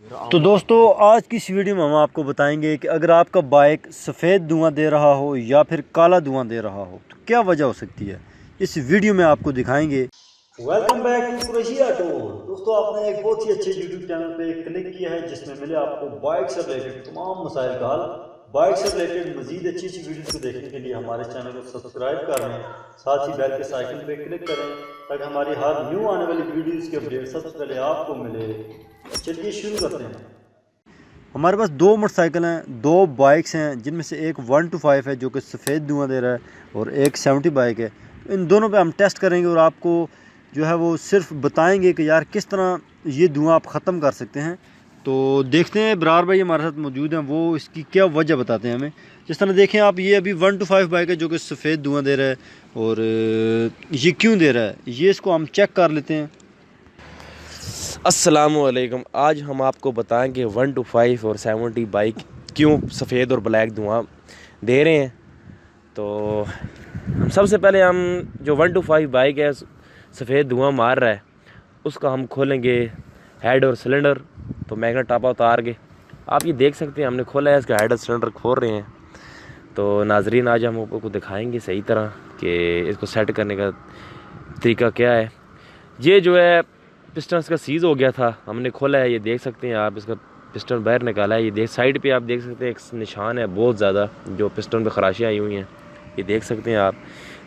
तो दोस्तों आज की इस वीडियो में हम आपको बताएंगे कि अगर आपका बाइक सफ़ेद धुआं दे रहा हो या फिर काला धुआं दे रहा हो तो क्या वजह हो सकती है। इस वीडियो में आपको दिखाएंगे। Welcome back to Qureshi auto. दोस्तों आपने एक बहुत ही अच्छे यूट्यूब चैनल पे क्लिक किया है जिसमें मिले आपको बाइक से रिलेटेड तमाम मसाइल का हल। बाइक से रिलेटेड मजीद अच्छी अच्छी वीडियोस को देखने के लिए हमारे चैनल को सब्सक्राइब कर लें, साथ ही बेल के आइकन पे क्लिक करें ताकि हमारी हर न्यू आने वाली वीडियोस के अपडेट सबसे पहले आपको मिले। चलिए शुरू करते हैं। हमारे पास दो मोटरसाइकिल हैं, दो बाइक्स हैं जिनमें से एक 125 है जो कि सफ़ेद धुआं दे रहा है और एक 70 बाइक है। इन दोनों पे हम टेस्ट करेंगे और आपको जो है वो सिर्फ बताएंगे कि यार किस तरह ये धुआं आप ख़त्म कर सकते हैं। तो देखते हैं, इब्रार भाई हमारे साथ मौजूद हैं, वो इसकी क्या वजह बताते हैं हमें। जिस तरह देखें आप, ये अभी 125 बाइक है जो कि सफ़ेद धुआं दे रहा है और ये क्यों दे रहा है ये इसको हम चेक कर लेते हैं। अस्सलामुअलैकुम। आज हम आपको बताएंगे 125 और 70 बाइक क्यों सफ़ेद और ब्लैक धुआं दे रहे हैं। तो सबसे पहले हम जो 125 बाइक है सफ़ेद धुआं मार रहा है उसका हम खोलेंगे हेड और सिलेंडर। तो मैग्नेट टापा उतार के आप ये देख सकते हैं हमने खोला है, इसका हेड और सिलेंडर खोल रहे हैं। तो नाजरीन आज हम आपको दिखाएंगे सही तरह कि इसको सेट करने का तरीका क्या है। ये जो है पिस्टन का सीज़ हो गया था, हमने खोला है, ये देख सकते हैं आप, इसका पिस्टन बाहर निकाला है। ये देख साइड पे आप देख सकते हैं एक निशान है बहुत ज़्यादा जो पिस्टन पे खराशियाँ आई हुई हैं, ये देख सकते हैं आप।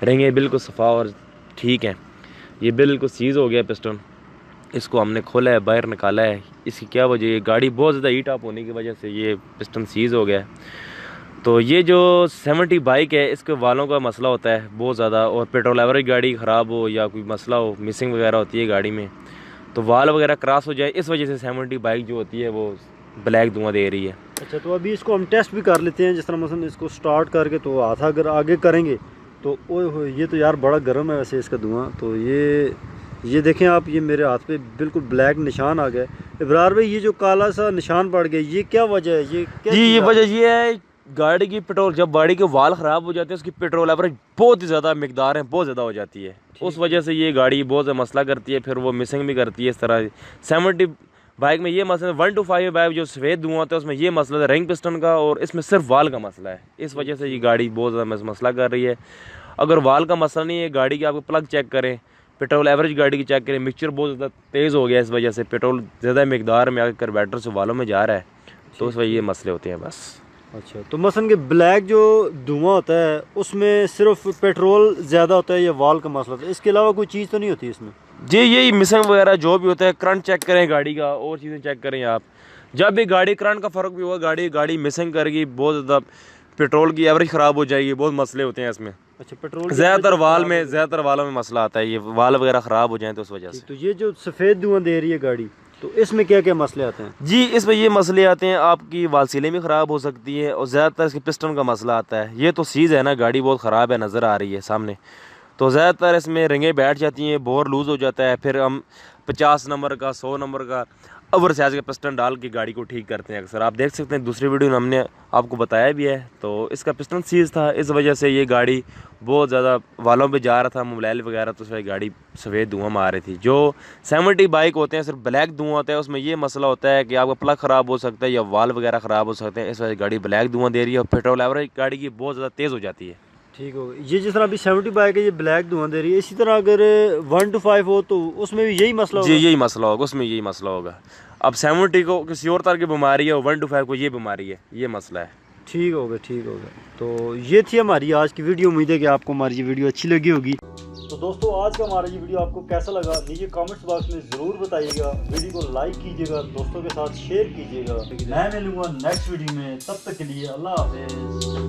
रेंगे बिल्कुल सफ़ा और ठीक है, ये बिल्कुल सीज़ हो गया पिस्टन। इसको हमने खोला है, बाहर निकाला है। इसकी क्या वजह है, गाड़ी बहुत ज़्यादा हीट अप होने की वजह से ये पिस्टन सीज़ हो गया है। तो ये जो 70 बाइक है इसके वालों का मसला होता है बहुत ज़्यादा, और पेट्रोल एवरेज गाड़ी ख़राब हो या कोई मसला हो, मिसिंग वगैरह होती है गाड़ी में, तो वाल वगैरह क्रॉस हो जाए, इस वजह से 70 बाइक जो होती है वो ब्लैक धुआं दे रही है। अच्छा, तो अभी इसको हम टेस्ट भी कर लेते हैं। जिस तरह मसलन इसको स्टार्ट करके तो हाथ अगर आगे करेंगे तो ओह ये तो यार बड़ा गर्म है वैसे इसका धुआं। तो ये देखें आप, ये मेरे हाथ पे बिल्कुल ब्लैक निशान आ गया। इब्रार भाई ये जो काला सा निशान पड़ गया ये क्या वजह है? ये क्या जी, ये वजह ये है गाड़ी की पेट्रोल, जब गाड़ी के वाल ख़राब हो जाते हैं उसकी पेट्रोल एवरेज बहुत ही ज़्यादा मिकदार है, बहुत ज़्यादा हो जाती है। उस वजह से ये गाड़ी बहुत ज़्यादा मसला करती है, फिर वो मिसिंग भी करती है इस तरह। 70 बाइक में ये मसला, 125 बाइक जो सफ़ेद धुआं होता है उसमें ये मसला है रिंग पिस्टन का, और इसमें सिर्फ वाल का मसला है। इस वजह से ये गाड़ी बहुत ज़्यादा मसला कर रही है। अगर वाल का मसला नहीं है, गाड़ी की आपको प्लग चेक करें, पेट्रोल एवरेज गाड़ी की चेक करें, मिक्सचर बहुत ज़्यादा तेज़ हो गया, इस वजह से पेट्रोल ज़्यादा मिकदार में आकर कार्बोरेटर से वालों में जा रहा है, तो उस वजह ये मसले होते हैं बस। अच्छा, तो मसलन कि ब्लैक जो धुआं होता है उसमें सिर्फ पेट्रोल ज़्यादा होता है या वाल का मसला होता है, इसके अलावा कोई चीज़ तो नहीं होती इसमें? जी, यही मिसिंग वगैरह जो भी होता है, करंट चेक करें गाड़ी का, और चीज़ें चेक करें आप। जब भी गाड़ी करंट का फ़र्क भी होगा, गाड़ी मिसिंग करेगी, बहुत ज़्यादा पेट्रोल की एवरेज ख़राब हो जाएगी, बहुत मसले होते हैं इसमें। अच्छा, पेट्रोल ज़्यादातर वालों में मसला आता है, ये वाल वगैरह ख़राब हो जाए तो उस वजह से। तो ये जो सफ़ेद धुआं दे रही है गाड़ी, तो इसमें क्या क्या मसले आते हैं? जी, इसमें ये मसले आते हैं, आपकी वालसीलें भी ख़राब हो सकती है, और ज़्यादातर इसके पिस्टन का मसला आता है। ये तो सीज़ है ना, गाड़ी बहुत ख़राब है, नज़र आ रही है सामने, तो ज़्यादातर इसमें रिंगें बैठ जाती हैं, बोर लूज़ हो जाता है। फिर हम 50 नंबर का 100 नंबर का ओवर साइज़ का पिस्टन डाल के गाड़ी को ठीक करते हैं अक्सर। आप देख सकते हैं दूसरी वीडियो में हमने आपको बताया भी है। तो इसका पिस्टन सीज था, इस वजह से ये गाड़ी बहुत ज़्यादा वालों पे जा रहा था, मोबाइल वगैरह, तो उसमें गाड़ी सफ़ेद धुआं मार रही थी। जो 70 बाइक होते हैं सिर्फ ब्लैक धुआं होता है, उसमें ये मसला होता है कि आपका प्लग ख़राब हो सकता है या वाल वगैरह ख़राब हो सकते हैं, इस वजह से गाड़ी ब्लैक धुआं दे रही है, और पेट्रोल एवरेज गाड़ी की बहुत ज़्यादा तेज़ हो जाती है। ठीक हो गया। ये जिस तरह अभी 70 बाइक है ये ब्लैक धुआं दे रही है, इसी तरह अगर 125 हो तो उसमें भी यही मसला होगा? जी, यही मसला होगा, उसमें यही मसला होगा। अब 70 को किसी और तरह की बीमारी है और 125 को ये बीमारी है, ये मसला है। ठीक हो गया, ठीक हो गया। तो ये थी हमारी आज की वीडियो। उम्मीद है कि आपको हमारी ये वीडियो अच्छी लगी होगी। तो दोस्तों आज का हमारा ये वीडियो आपको कैसा लगा नीचे कमेंट्स बॉक्स में ज़रूर बताइएगा। वीडियो को लाइक कीजिएगा, दोस्तों के साथ शेयर कीजिएगा। मैं मिलूंगा नेक्स्ट वीडियो में, तब तक के लिए अल्लाह हाफिज़।